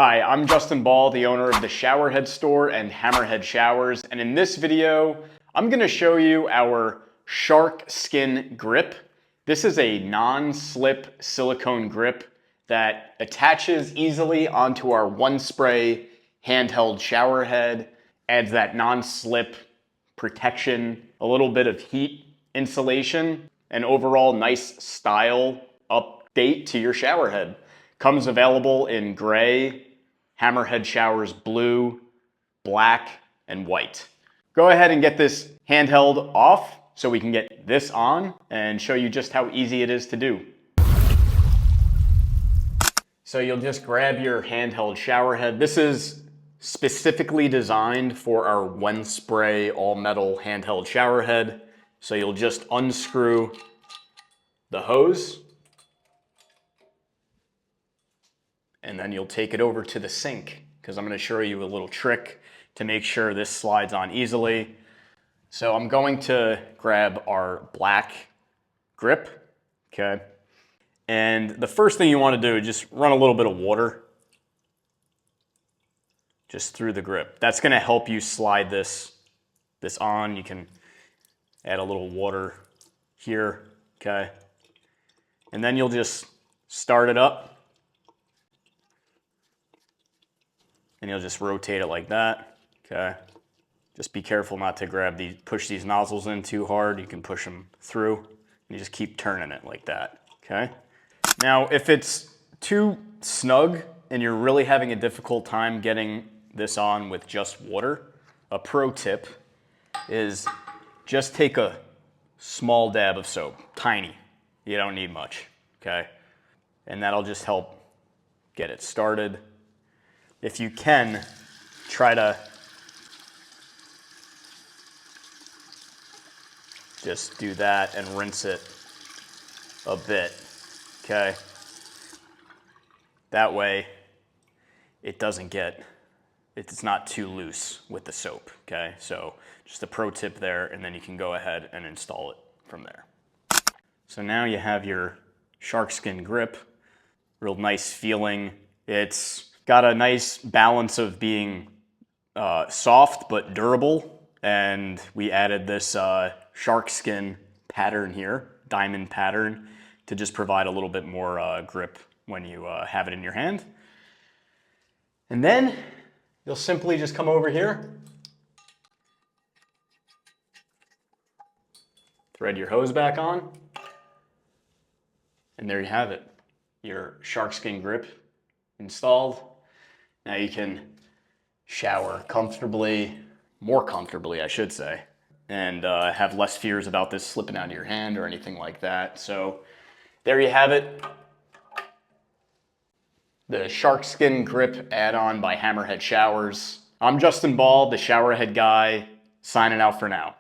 Hi, I'm Justin Ball, the owner of the HammerHead store and HammerHead Showers, and in this video, I'm going to show you our shark skin grip. This is a non-slip silicone grip that attaches easily onto our one-spray handheld shower head, adds that non-slip protection, a little bit of heat insulation, and overall nice style update to your shower head. Comes available in gray, HammerHead Showers blue, black, and white. Go ahead and get this handheld off so we can get this on and show you just how easy it is to do. So you'll just grab your handheld shower head. This is specifically designed for our one spray all metal handheld shower head. So you'll just unscrew the hose and then you'll take it over to the sink because I'm going to show you a little trick to make sure this slides on easily. So I'm going to grab our black grip, okay? And the first thing you want to do is just run a little bit of water just through the grip. That's going to help you slide this on. You can add a little water here, okay? And then you'll just start it up. And you'll just rotate it like that, okay? Just be careful not to push these nozzles in too hard. You can push them through, and you just keep turning it like that, okay? Now, if it's too snug and you're really having a difficult time getting this on with just water, a pro tip is just take a small dab of soap, tiny. You don't need much, okay? And that'll just help get it started. If you can, try to just do that and rinse it a bit, okay? That way it's not too loose with the soap, okay? So just a pro tip there, and then you can go ahead and install it from there. So now you have your shark skin grip, real nice feeling. It's got a nice balance of being soft but durable, and we added this shark skin pattern here, diamond pattern, to just provide a little bit more grip when you have it in your hand. And then you'll simply just come over here, thread your hose back on, and there you have it, your shark skin grip installed. Now you can shower comfortably, more comfortably I should say, and have less fears about this slipping out of your hand or anything like that. So there you have it. The shark skin grip add-on by HammerHead Showers. I'm Justin Ball, the shower head guy, signing out for now.